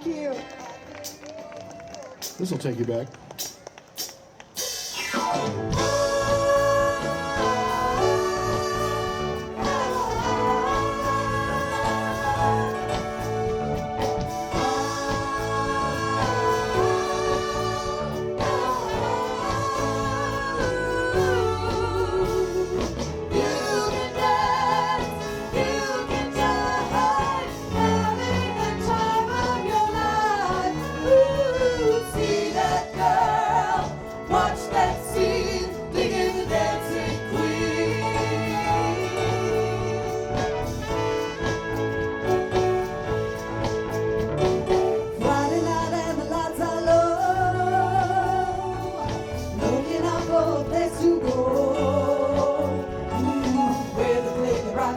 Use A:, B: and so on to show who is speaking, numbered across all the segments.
A: you.
B: This will take you back.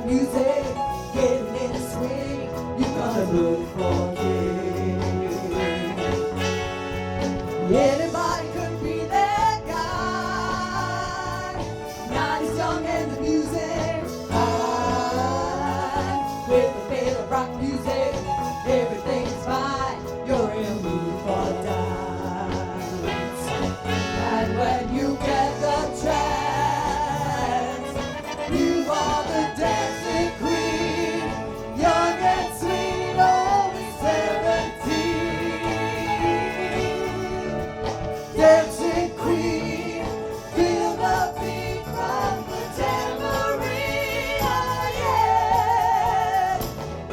A: Music, getting in the swing, you're gonna look for king. Anybody could be that guy. Not as young and the music high. With a bit of rock music, everything's fine. You're in the mood for dance. And when you get the chance, you are the dancing queen, young and sweet, only 17. Dancing queen, feel the beat from the tambourine, oh yeah.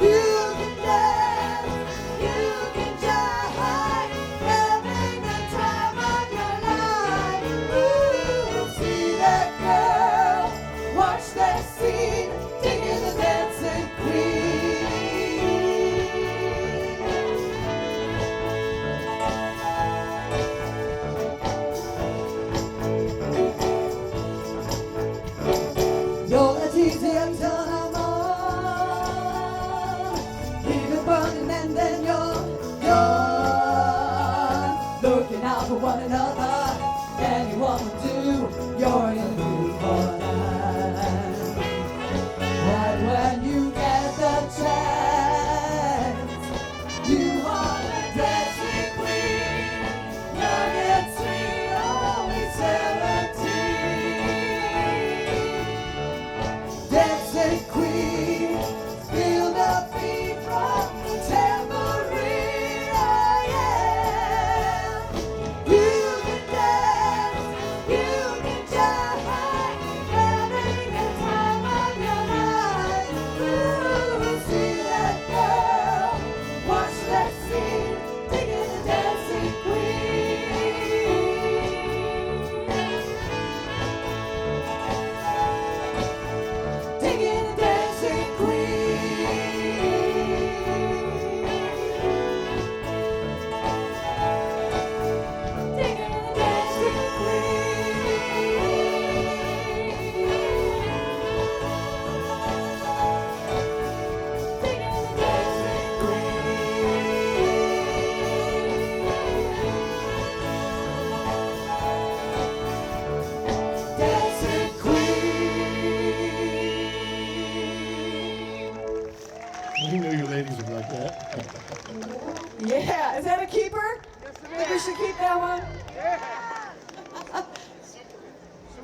A: You can dance, you can jive, having the time of your life. Ooh, see that girl, watch that scene, digging the dancing queen. You're as easy as turn 'em on, leave it burning and then you're gone. Looking out for one another, anyone will do. You're in the mood for that. And when you get the chance, you are the dancing queen, young and sweet, only 17. Dancing queen, feel the beat from the tambourine, oh yeah. You can dance, you can jive, having the time of your life. Ooh, see that girl, watch that scene, digging the dancing queen. Digging the dancing queen. Digging the dancing queen. Digging the dancing queen. Dancing queen.
B: You knew you ladies would like that.
A: Yeah, is that a keeper? Think we should keep that one?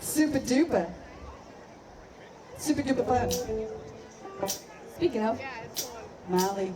A: Super duper. Super duper fun. Speaking of, Molly.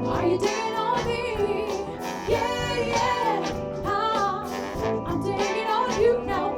A: Are you digging on me? Yeah, yeah. I'm digging on you now,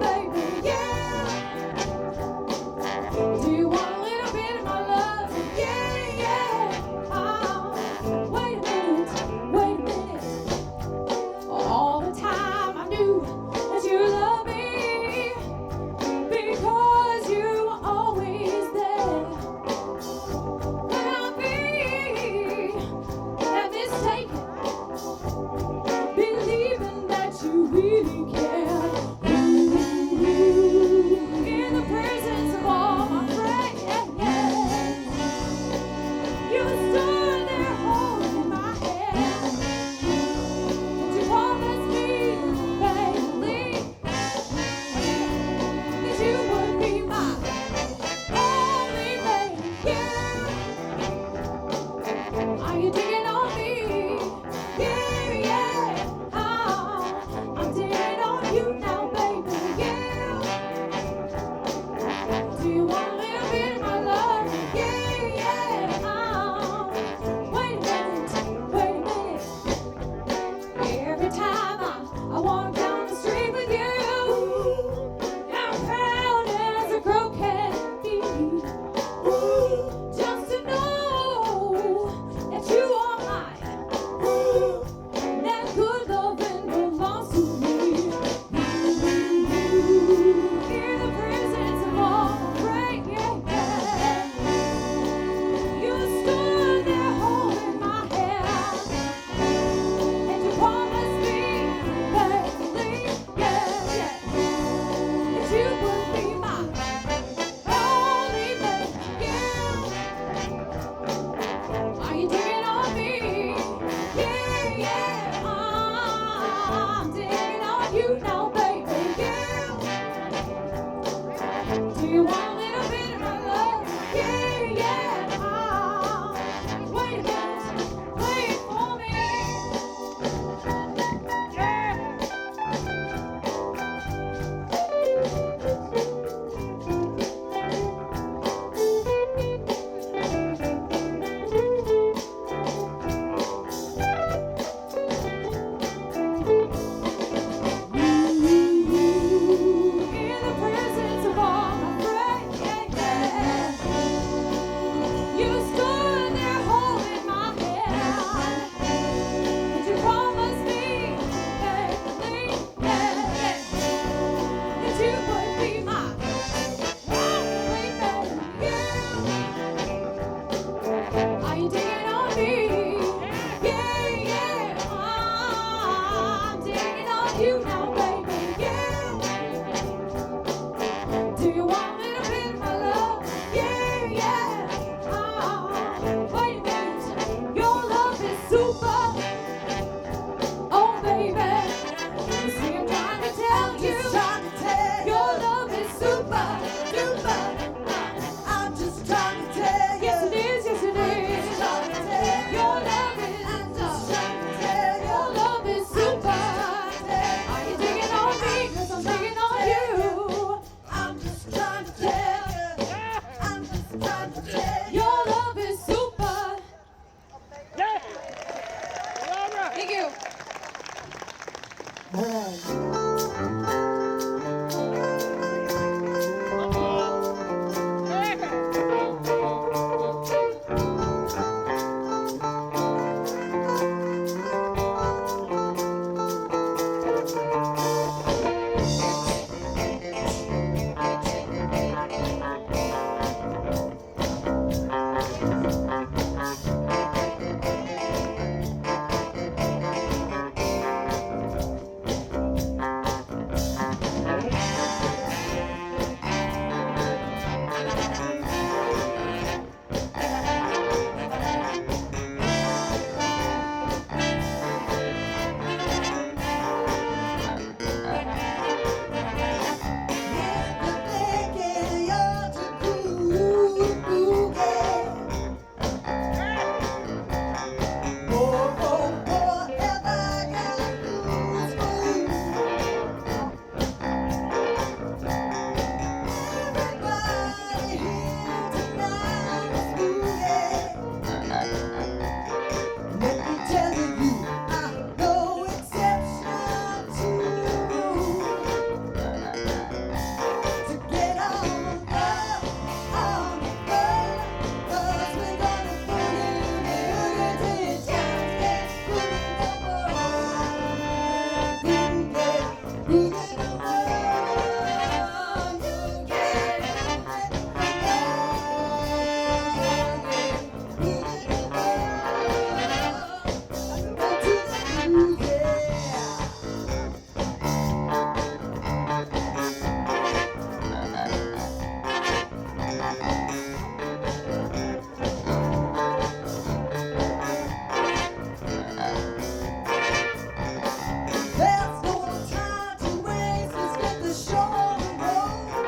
A: show the road.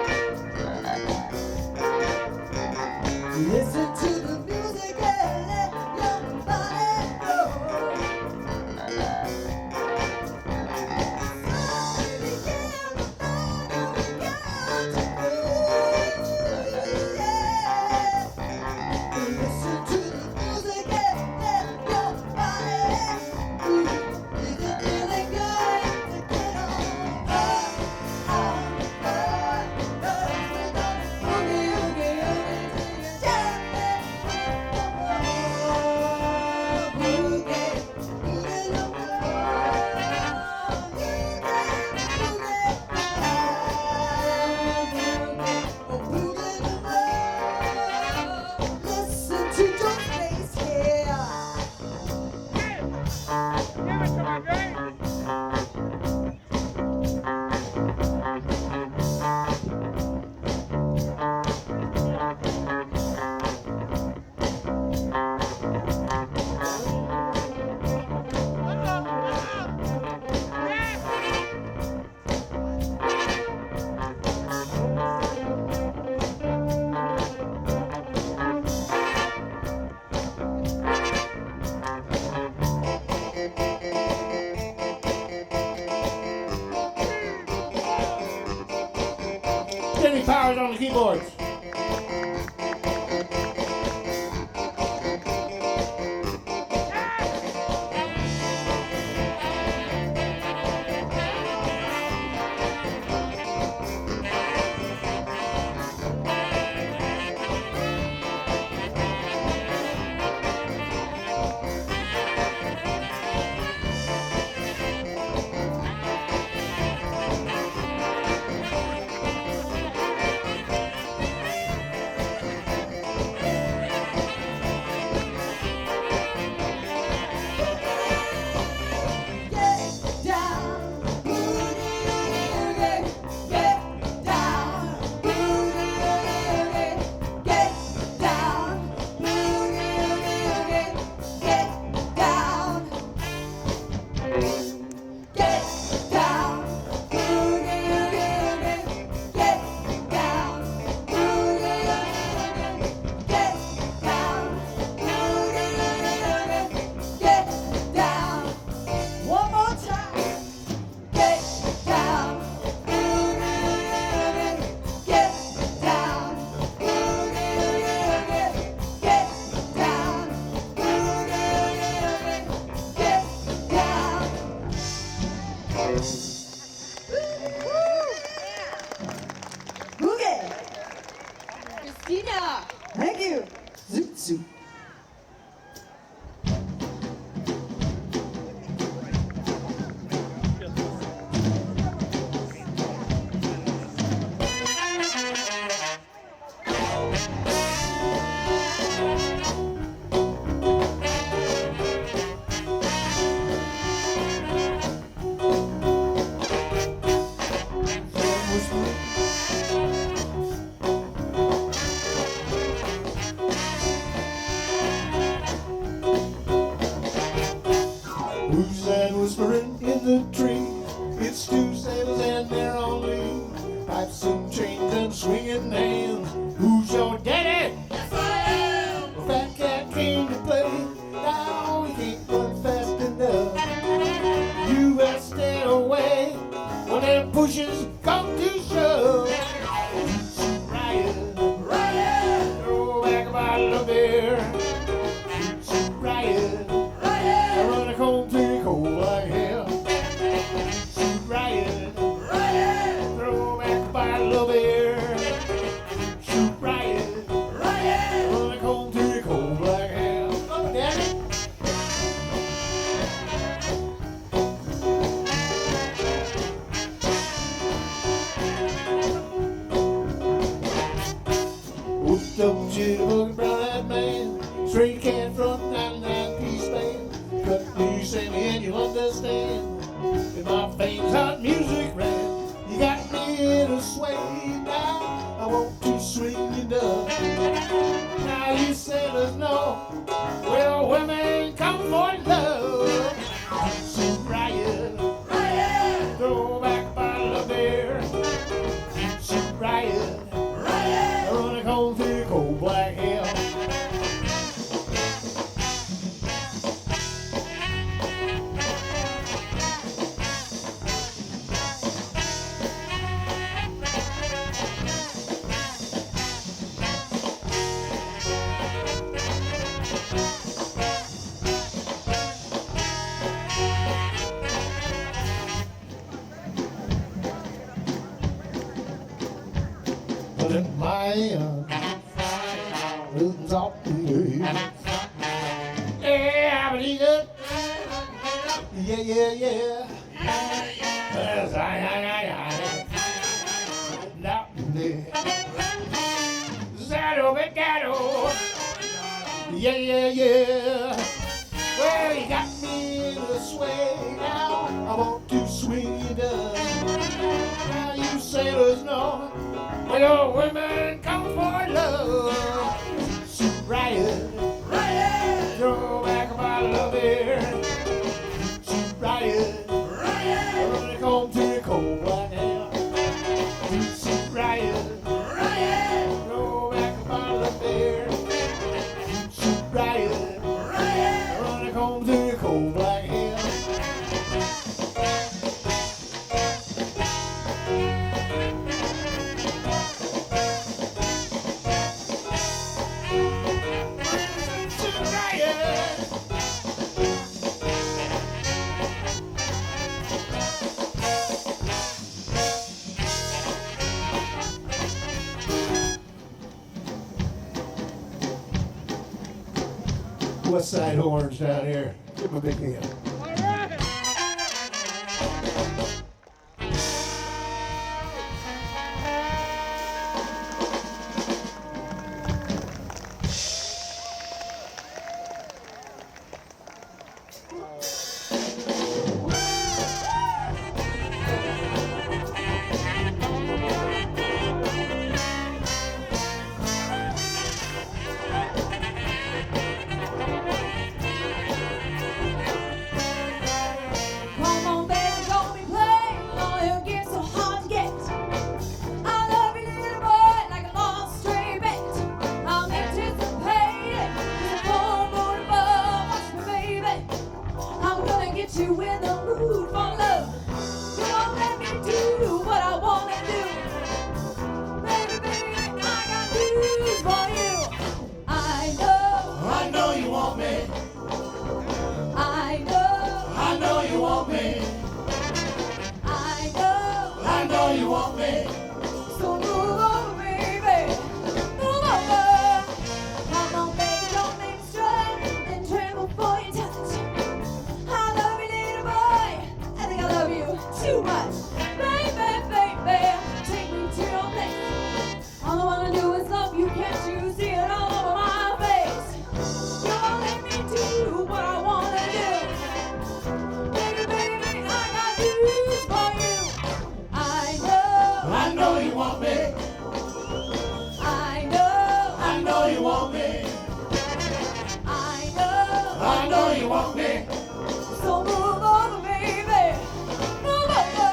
A: Listen to the music and let your body go. Listen to the music and let your body move. Is it feeling good to get on up, we're gonna boogie, oogie, oogie till you jump it. Boogie, boogie the Listen to your face here.
C: Give it to my Dre.
B: Kenny Powers on the keyboards.
A: Get down, boogie, get down, boogie, get down, boogie, get down, get down, boogie, get down, boogie, get down, boogie, get down. One more time. Get down, boogie, get down, boogie, get down, boogie, get down. Boogie.
D: Christina!
A: Thank you. Zoot zoot.
B: Who's that whispering in the trees? It's two sailors and they're on leave. Pipes and chains and swinging hands. Who's your daddy?
A: Yes, I am.
B: A fat cat came to play. Now he can't run fast enough. You better stay away when them pushes come to shove. Riot,
A: Riot,
B: throw back a bottle of beer. Riot. I
A: riot,
B: run a comb through the cold like hell. Shoot riot,
A: riot,
B: throw back a bottle of beer. Shoot riot,
A: riot.
B: run a comb through the cold like hell. Oh, daddy. Whooped up jitterbug, brown-eyed man. Straight cat from 99 Piece Band. Cut me, say me, and you'll understand. In my fame's hot music ran. You got me in a sway now. I want to swing you down. Now you sailors know. Well, women come for love. So riot,
A: Riot,
B: throw back a bottle of beer. in my hand. Rhythms off the way. Yeah, but he good. Yeah, yeah, yeah. Yes, I. Now, there. Zado, Becado. Yeah, yeah, yeah. Well, you got me in a sway now. I want to swing you down. Now you sailors know when your women come for love. So riot, riot, throw back my love here. So riot, riot, run it home to the cold right now. So riot, riot, throw back my love here. So riot, riot, run it home to the cold black hill. West Side Horns down here. Give them a big hand.
C: All right.
A: Come on, baby, don't be playing. Oh, you get so hard to get. I love you, little boy, like a lost stray bet. I'm anticipating the full moon above. Watch me, baby. I'm gonna get you in the mood for love. You won't let me do what I wanna do. Baby, baby, I got news for you. I know
B: you want me.
A: I
B: know you want me.
A: I
B: know you want me.
A: So move over, baby. Move over. Come on, baby, don't make me strut and tremble for your touch. I love you, little boy. I think I love you too much. Baby, baby, take me to your place. All I wanna do is love you, can't you see it all over my face? You won't let me do what I wanna do. Baby, baby, I got news for you.
B: I know you want me.
A: I
B: know you want me. I know you want me.
A: So move over, baby. Move over.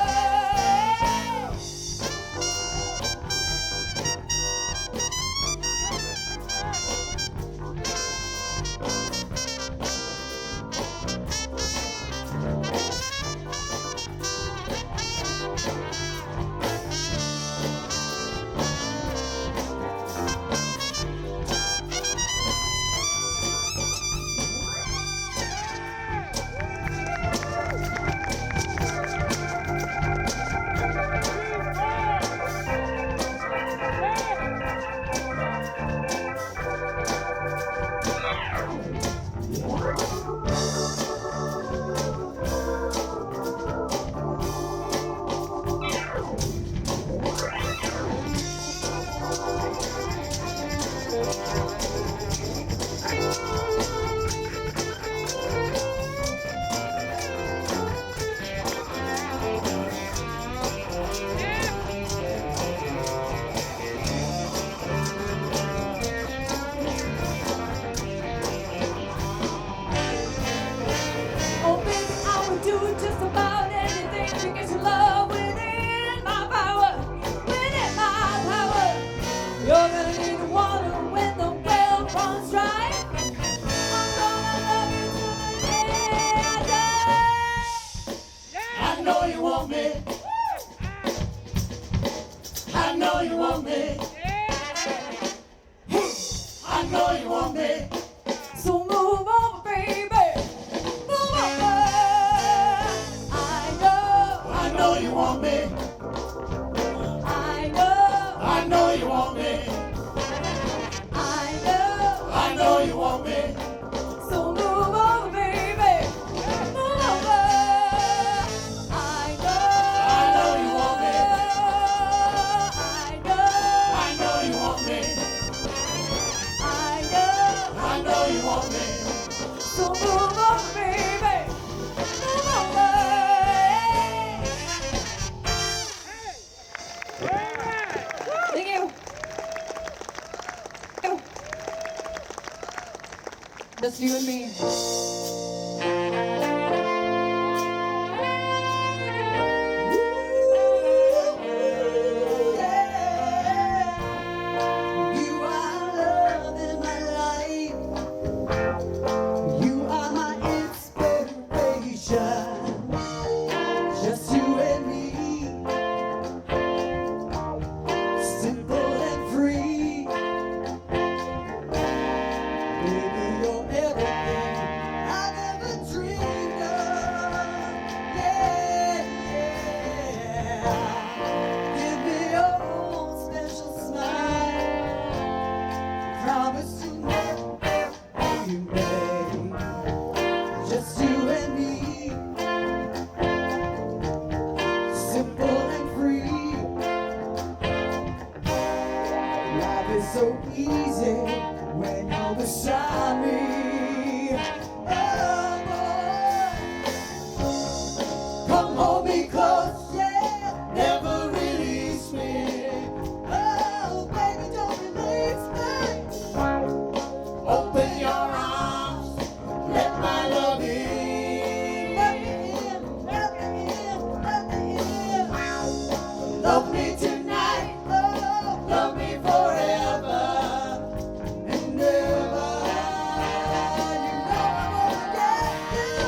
A: Oh, baby, I would do just about anything to get your love within my power. Within my power. You're gonna need the water when the well runs dry. I'm gonna love you till the day I die.
B: I know you want me. I know you want me. I know you want me.
A: So move over, baby. Move over.
B: I know you want me.
A: I
B: I know you want me.
A: Just you and me. You are love in my life. You are my inspiration. Just you and me. Simple and free. Baby, you're everything I've ever dreamed of. Yeah, yeah. Give me your own special smile. Promise to never leave you, babe. Just you and me. Simple and free. Life is so easy when you're beside me. Oh, boy. Come hold me close, yeah. Never release me. Oh, baby, don't release me. Open your arms, let my love in. Let me in, let me in, let me in. Love me tonight, oh, love me forever and ever. You know I'm gonna get you.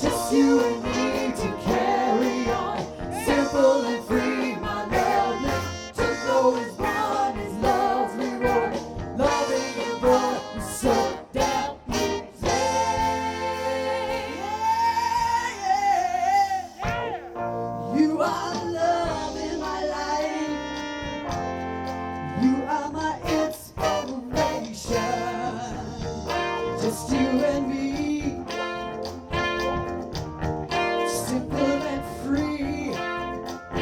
A: Just you and me to carry on, simple and free. My love lives to know is blind, his love's reward. Loving you, boy, is so damn easy. You are love in my life. You are my inspiration. Just you and me. Simple and free. Oh,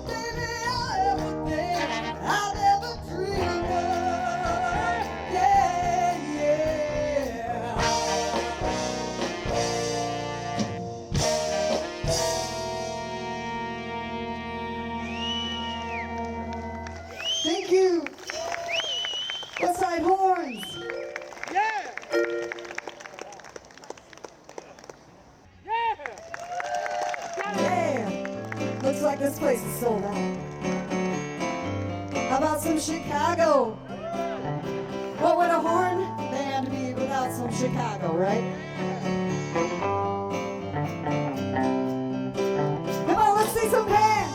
A: baby, you're everything I'll ever dream of. Yeah, yeah. Thank you. Westside Horns.
C: Yeah! Yeah!
A: Yeah. Looks like this place is sold out. How about some Chicago? What would a horn band be without some Chicago, right? Come on, let's see some hands.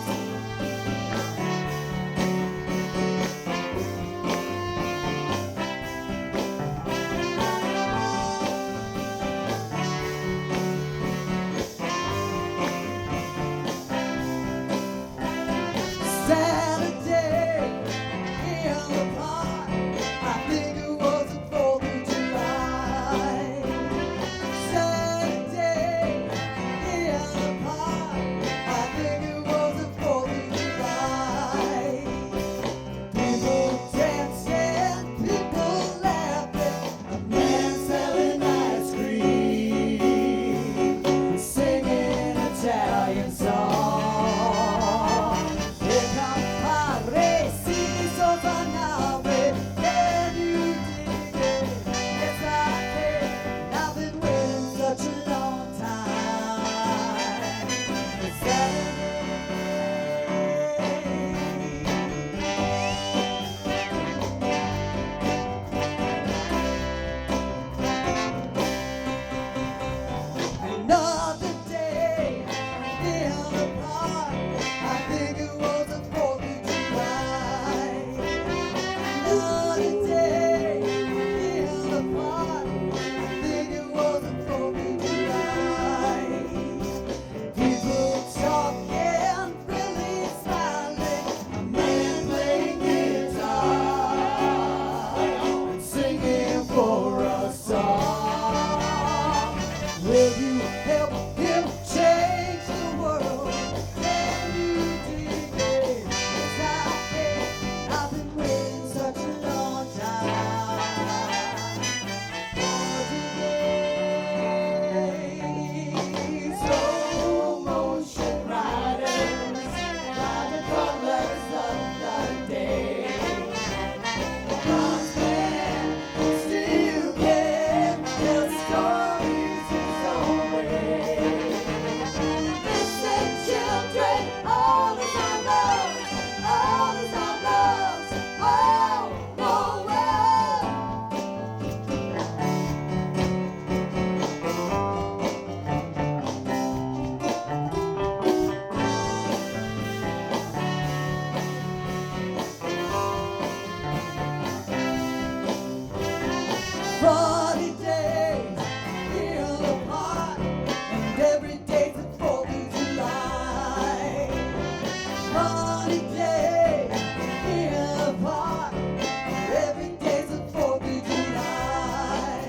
A: Saturday in the park, I think it was the 4th of July. is his own way. Listen, children, all is our love, all is our love. Oh, oh, oh. Funny days in the park, and every day's a 4th of July. Funny days in the park, and every day's a 4th of July.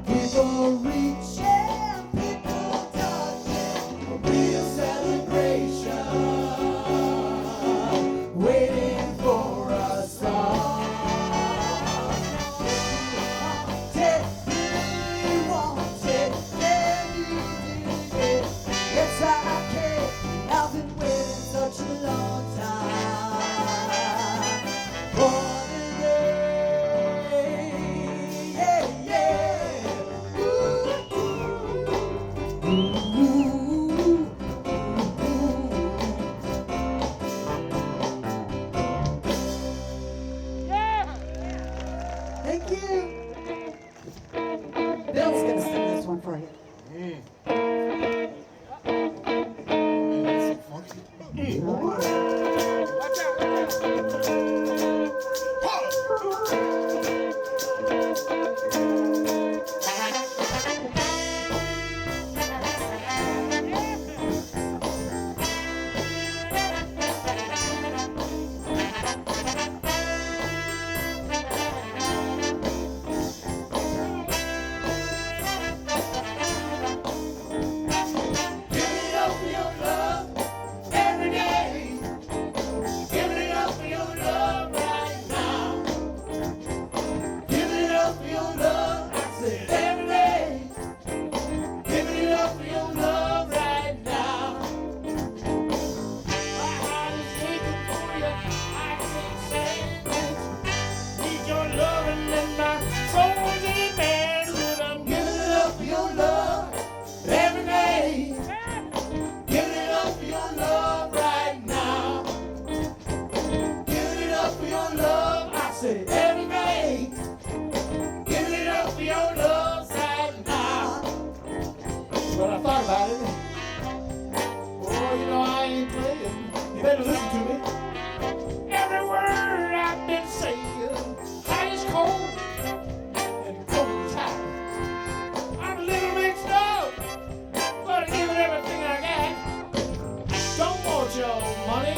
A: People reaching, people touching, a real celebration, waiting for us all. I've been waiting such a long time for the day, yeah, yeah. Ooh, ooh, ooh, ooh. Thank you. Bill's gonna sing this one for you.
C: Watch out, watch out.
B: Give it up for your love every day. Give it up for your love right now. Give it up for your love, I said every day. Give it up for your love right now. My heart is aching for you, I can't say it. Need your loving and my soul's in bed. But I'm giving it up for your love every day. Give it up for your love right now. Give it up for your love, I say every day. Give it up for your love right now. Well, I thought about it. Oh, you know I ain't playing. You better listen to me. Every word I've been saying, hot is cold and cold is hot. I'm a little mixed up, but I give it everything I got. Don't want your money,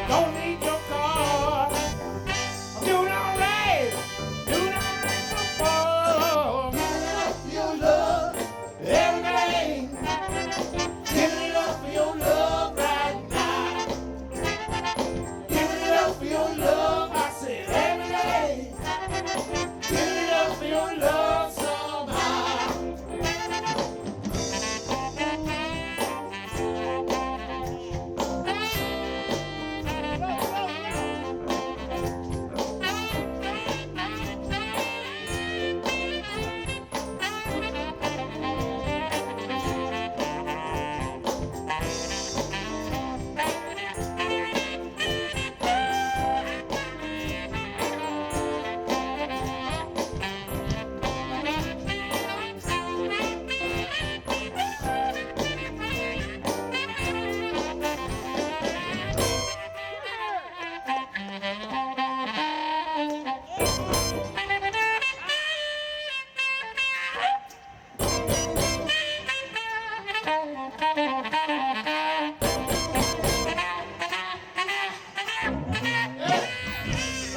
B: don't need your car. I'm doing all right so far. Give it up for your love every day. Give it up for your love right now. Give it up for your love, I said every day. Give it up for your love somehow.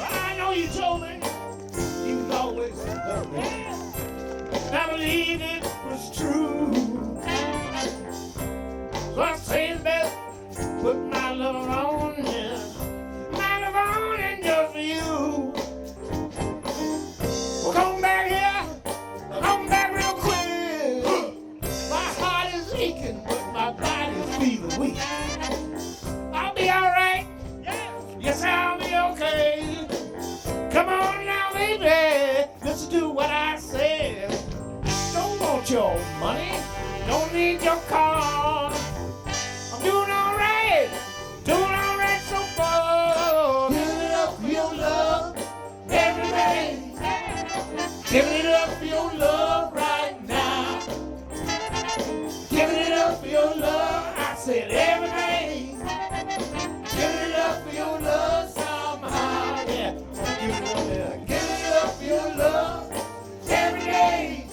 B: I know you told me you would always love me. And I believed it was true. So I say best put my love on you. My love on and just for you. Well, come back here. Come back real quick. My heart is aching, but my body's feeling weak. I'll be alright. Yes, I'll be okay. Come on now, baby. Let's do what I said. Don't want want your money, don't need your car. I'm doing alright so far. Give it up for your love every day. Give it up for your love right now. Giving it up for your love, I said every day. Giving it up for your love somehow, yeah. Give it up for your love every day.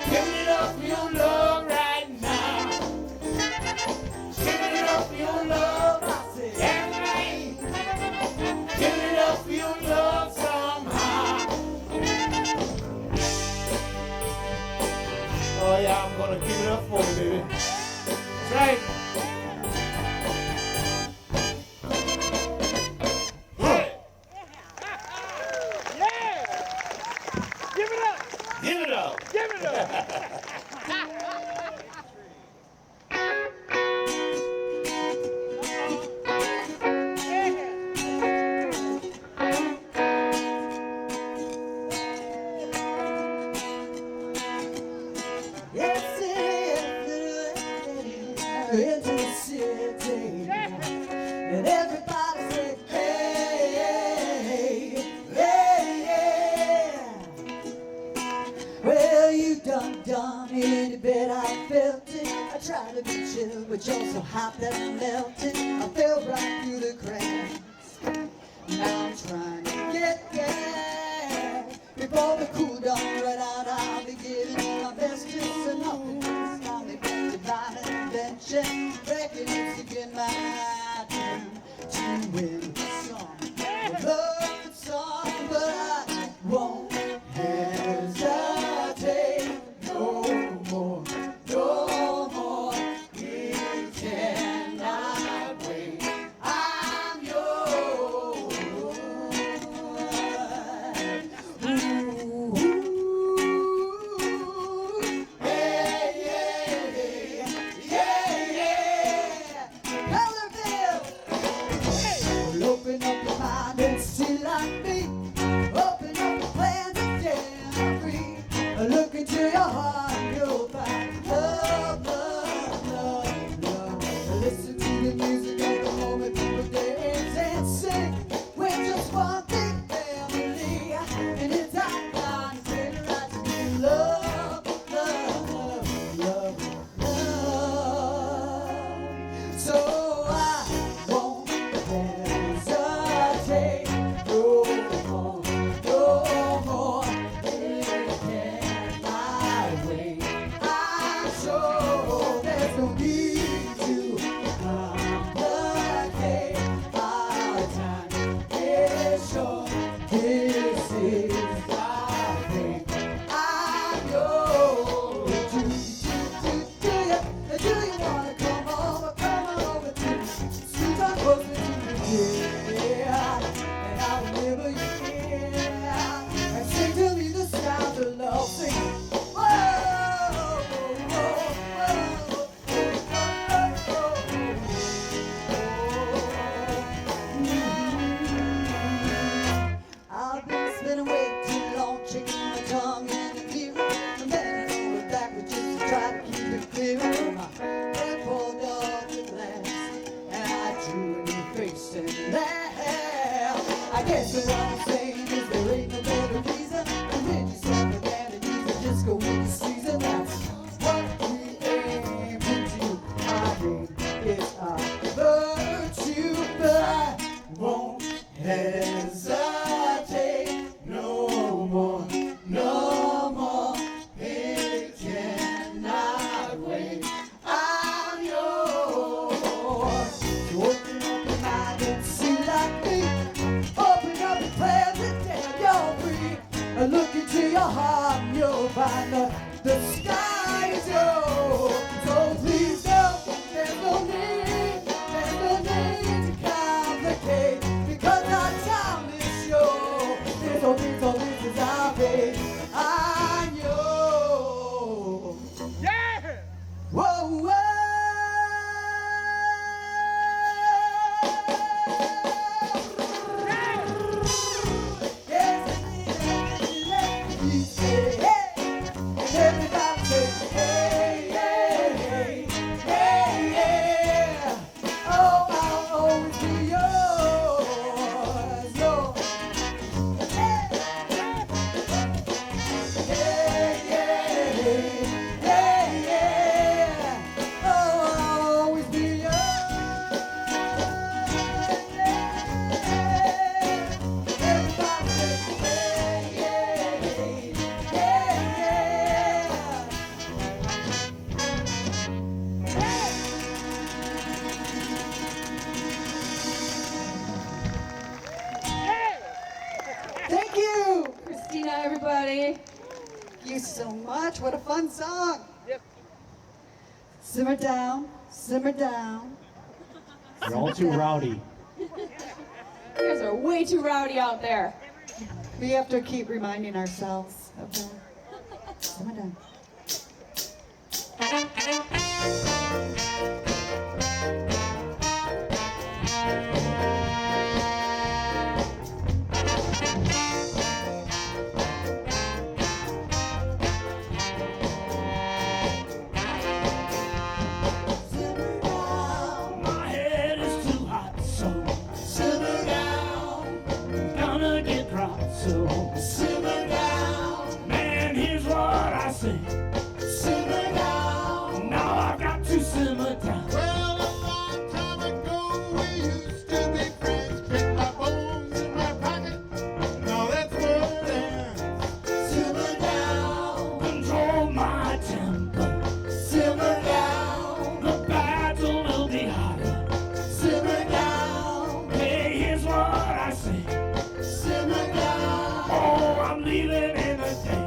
B: Giving it up for your love right now. Giving it up for your love, I said every day. Giving it up for your love somehow. Oh yeah, I'm gonna give it up for you, baby. That's right.
C: Yeah. Give it up.
B: Give it up.
C: Give it up.
A: Yes, it is into the city, and everybody say, hey, hey, yeah. Well, you done in the bed, I felt it. I tried to be chill, but you're so hot that I melted. I fell right through the cracks. Now I'm trying to get there before the cool don't run out. I'll be giving my best to nothing. Stop me back to divine invention. Reckon it's again my turn to win the song. I love the song, but I won't hesitate no more, no more. It cannot wait. I'm yours. Ooh, hey, yeah, yeah, yeah. Colorville. Well, open up your mind and see like me. Open up your plans and get free. Look into your heart and you'll find love, love, love, love. Listen to the music of the moment, people dance and sing. We're just one big family, and it's our time to take it right to be love, love, love, love, love. So I won't hesitate no more, no more. It cannot wait. I'm sure there's no need to complicate our time. It's short. This is our thing. I'm yours. Do you wanna come over? Come on over to sweet talk closer to me, yeah. And I'll remember you here. And sing to me the sound of love. Sing. Whoa, whoa, I've been spinning way too long, checking my tongue in the mirror. And then I went backwards just to try to keep it clear. My head pulled up the glass, and I drew a new face and laughed. I guess what I'm saying is there ain't no better reason to rid yourself of vanities and just go with the season. That's what we aim to do. I think it's our virtue, but I won't hesitate no more, no more. It cannot wait. I'm yours. So open up your mind and see like me. Open up your plans and damn, you're free. Look into your heart and you'll find the sky is yours. So please don't, there's no need to complicate, because our time is short. This is our fate. I'm yours.
C: Yeah.
A: Whoa, whoa. Yes, let me say, hey, and everybody. one song.
C: Yep.
A: Simmer down, simmer down.
B: You're all too rowdy.
D: You guys are way too rowdy out there.
A: We have to keep reminding ourselves of that. Simmer down. Simmer down.
E: My head is too hot, so
A: Simmer down.
E: gonna get dropped. So,
A: Simmer down.
E: man, here's what I say.
A: Simmer down.
E: Now I've got to simmer down.
B: Well, a long time ago we used to be friends. Pick my bones in my pocket. Now that's where it ends.
A: Simmer down.
E: Control my temper.
A: Simmer down.
E: The battle will be harder.
A: Simmer down.
E: Hey, here's what I say.
A: Simmer down.
E: Oh, I'm leaving in a day.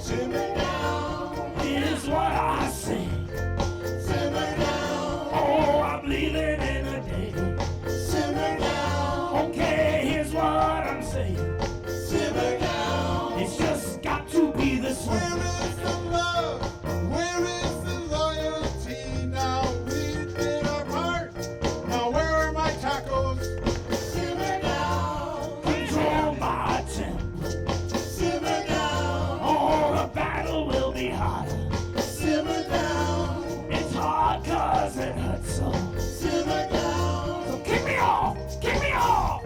B: Simmer down.
E: Here's what I say.
A: Simmer down.
E: Oh, I'm leaving in a day.
A: Simmer down.
E: Okay, here's what I'm saying.
A: Simmer down.
E: It's just got to be this way.
B: Where is the love? Where is the loyalty? Now we did our part. Now where are my tacos?
A: Simmer down.
E: Control my temper.
A: Simmer down.
E: Oh, the battle will be harder.
A: Simmer down.
E: It's hard cause it hurts so.
A: Simmer down.
E: So kick me off! Kick me off!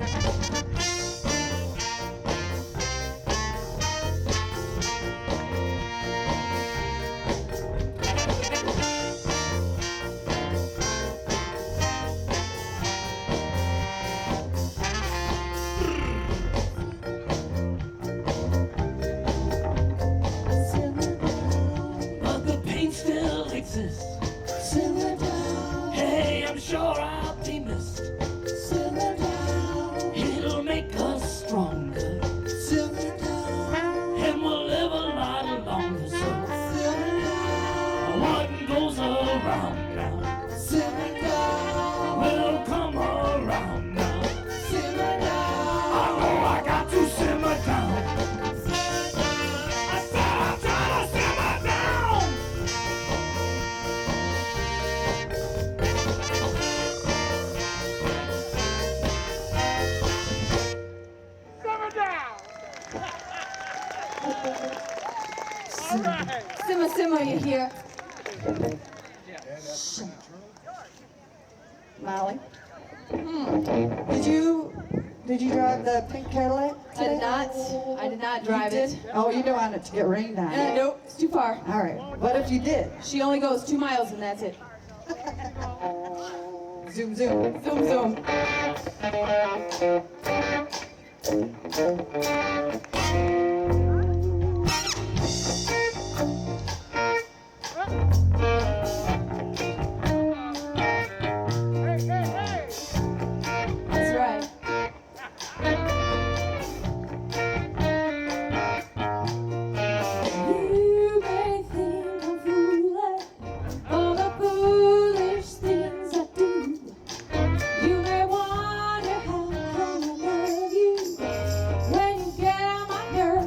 A: Simmer down.
E: But the pain still exists.
A: Simmer down.
E: Hey, I'm sure I'll be missed.
A: Simmer down.
E: It'll make us stronger.
A: Simmer down.
E: And we'll live a lot longer. So
A: Simmer down.
E: what goes around now
A: Simmer down.
E: will come around now.
A: Simmer down.
E: I know I got to simmer down.
A: Simmer down.
E: I said I'm trying to simmer down.
C: Simmer down. All right.
D: Simmer, simmer, you hear?
A: Molly. Did you drive the pink Cadillac
D: I
A: today?
D: did not drive
A: You
D: it.
A: did? Oh, you don't want it to get rained on.
D: Nope, it's too far.
A: All right. What if you did?
D: She only goes 2 miles and that's it.
A: Zoom, zoom.
D: Zoom, zoom.
C: Hey, hey, hey.
D: That's right. You may think I'm foolish for the foolish things I do. You may wonder how come I love you when you get on my nerves.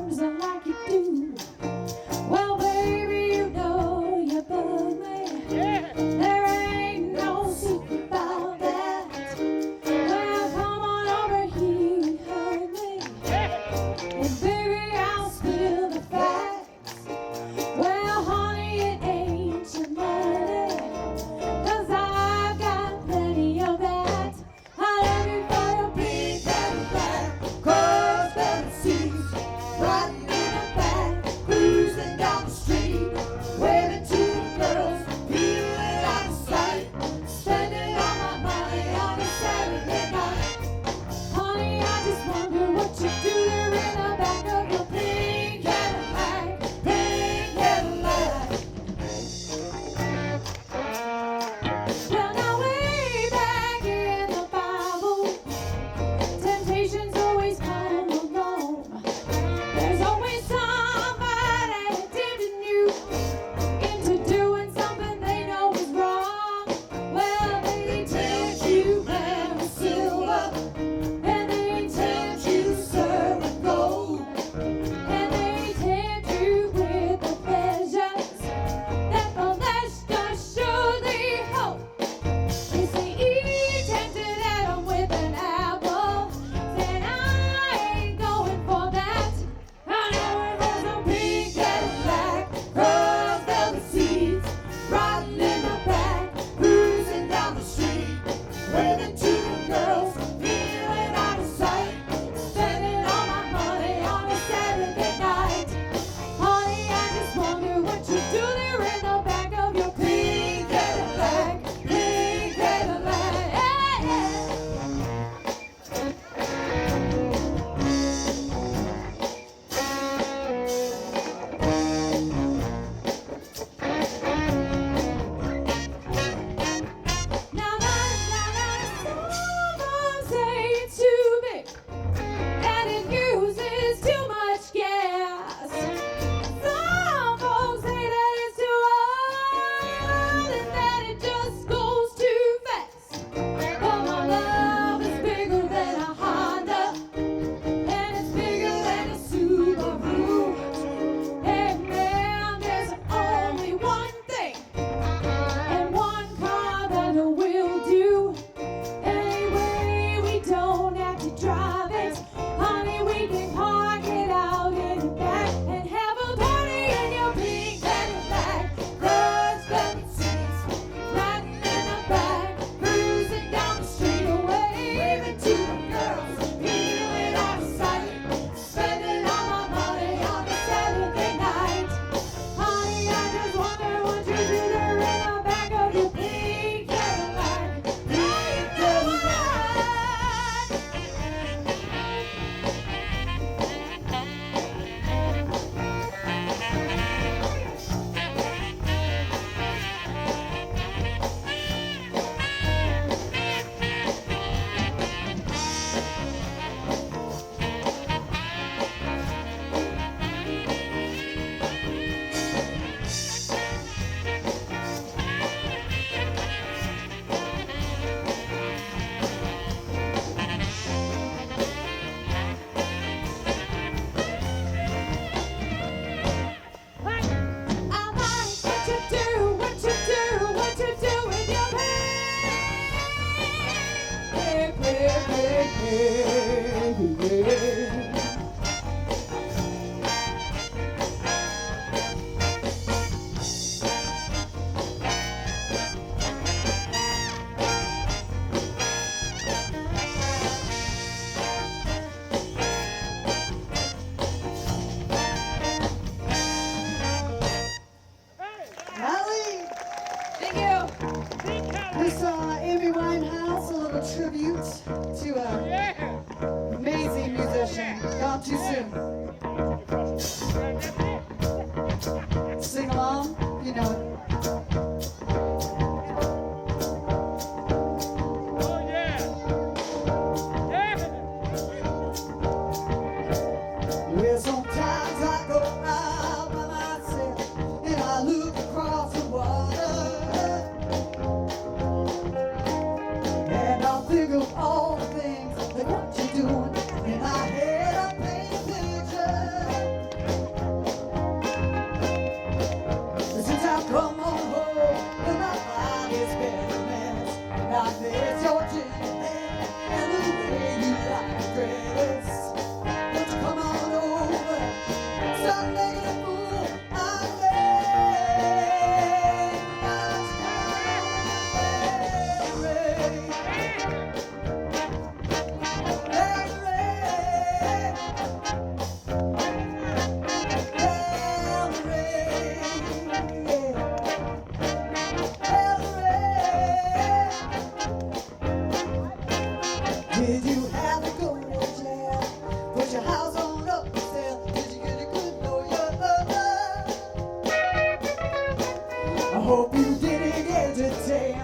A: hope you didn't entertain.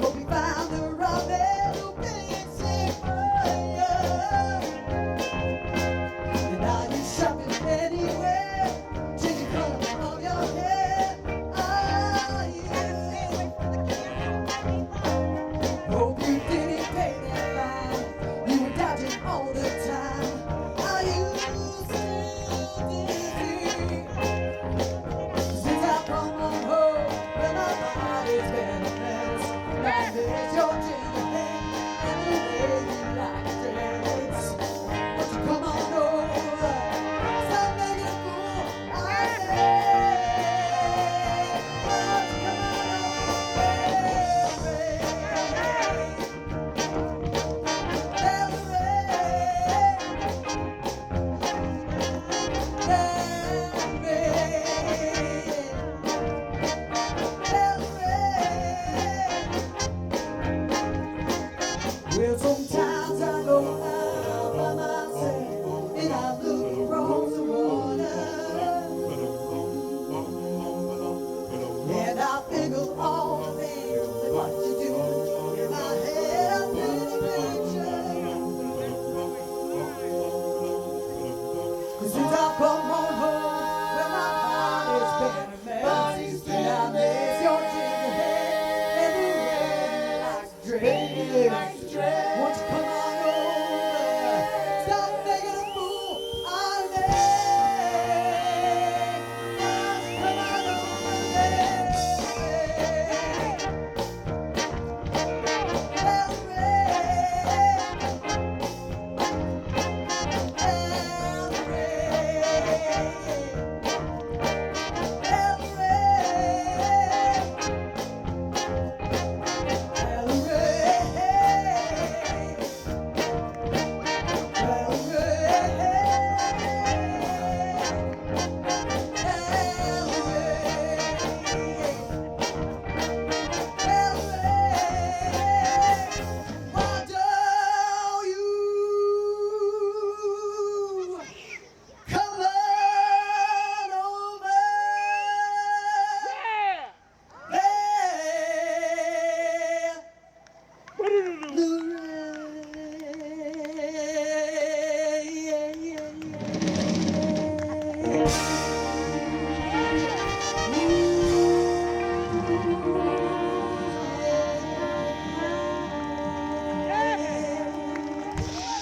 A: Hope you found the right man who big safe for you. And now you shopping anywhere, changing color of your hair. Ah, yeah. Hope you didn't pay that fine. You were dodging all the time. Are you still dizzy? Since I've come on home, well, my body's been a mess. Now there's your ginger hair and the way you like to dance. Won't you come on over? Stop making a fool out of me. Won't you come on well, sometimes I go out by myself and I look across the water, and I think of all the things that what you do. In my head, I paint a picture. 'Cause since I've come on home, well, my body's been a mess. And I miss your ginger hair and the way you like to dress. Won't you come on over? Stop making a fool out of me. Won't you come on over,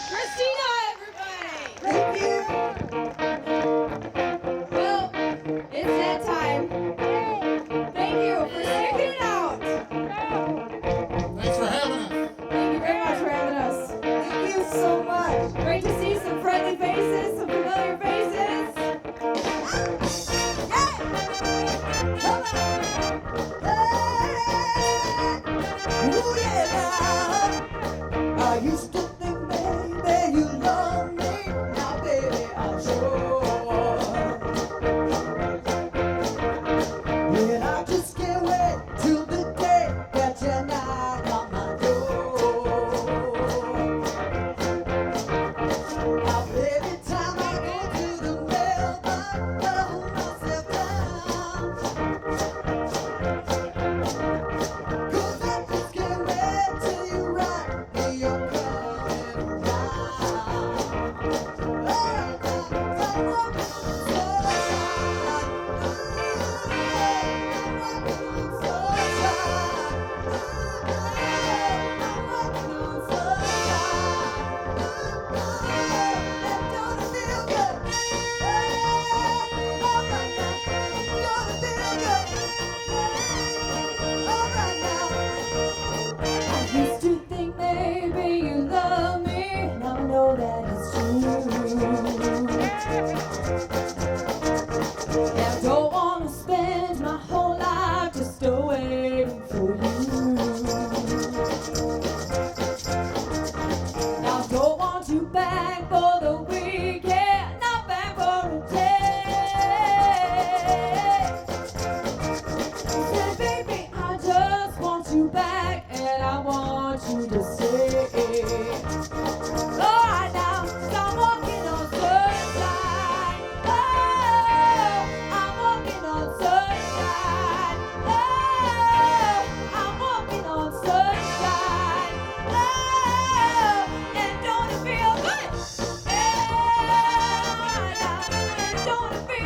D: Christina, everybody!
A: thank you.
D: Well, it's that time. Thank you for sticking it out.
B: Thanks for having us.
D: Thank you very much for having us.
A: Thank you so much.
D: Great to see some friendly faces, some familiar faces.
A: Ooh, yeah, now. I used to think, baby, you love me. Now, baby, I'm sure. And I just can't wait till the day that you knock on my door. Now, every time I go to the mailbox,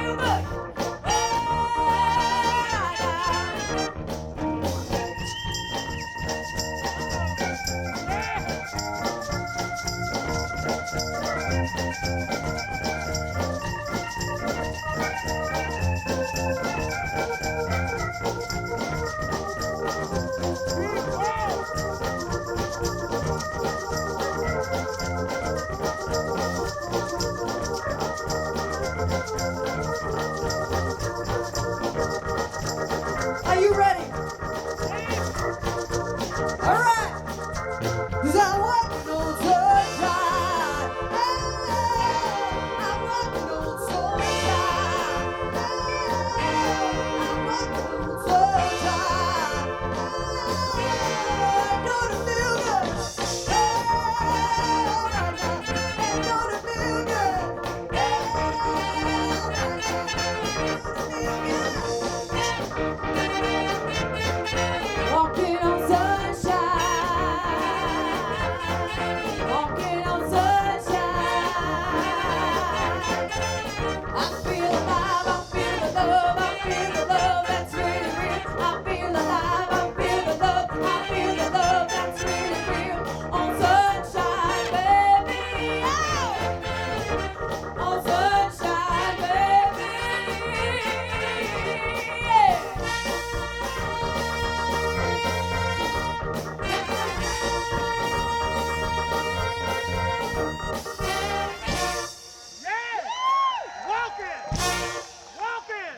D: feel good.
A: Are you ready? All right. 'Cause I'm walking on sunshine. I'm walking on sunshine. I'm walking on sunshine. Don't it feel good? Don't it feel good? Walking on sunshine, walking on sunshine. I feel alive, I feel the love, I feel the love that's really real. I feel alive, I feel the love, I feel the love that's really real. On sunshine, baby, oh. On sunshine, baby, yeah.
C: Yeah! Walking! Walking!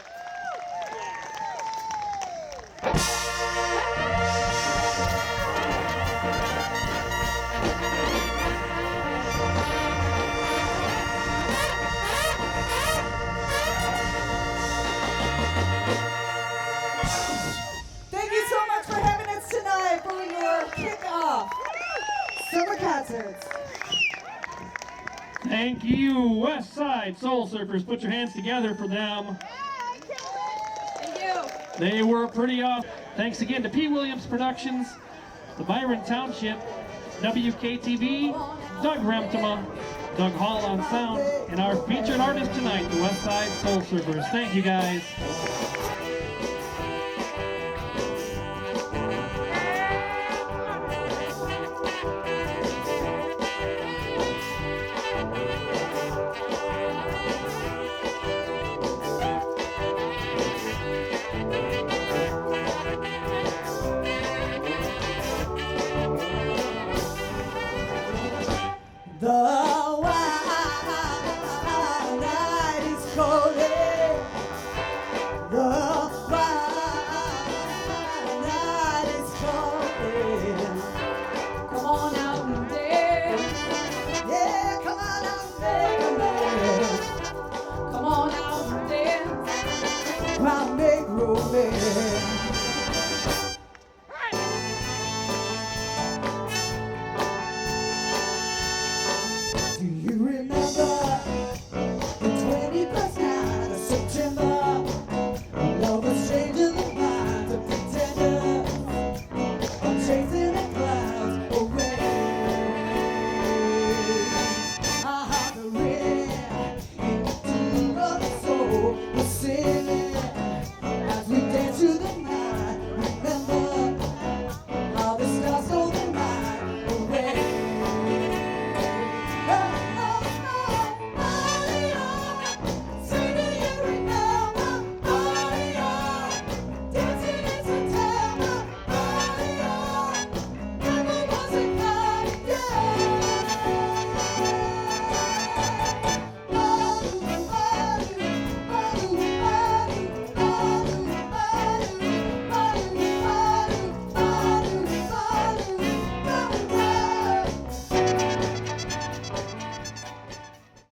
A: Thank you so much for having us tonight for your kickoff summer concerts.
F: Thank you, West Side Soul Surfers. Put your hands together for them.
D: Thank you.
F: They were pretty off. Thanks again to P. Williams Productions, the Byron Township, WKTV, Doug Remtema, Doug Hall on sound, and our featured artist tonight, the West Side Soul Surfers. Thank you, guys.
A: The wild night is calling. The wild night is calling.
D: Come on out and dance.
A: Yeah, come on out and dance.
D: Come on out and dance.
A: Round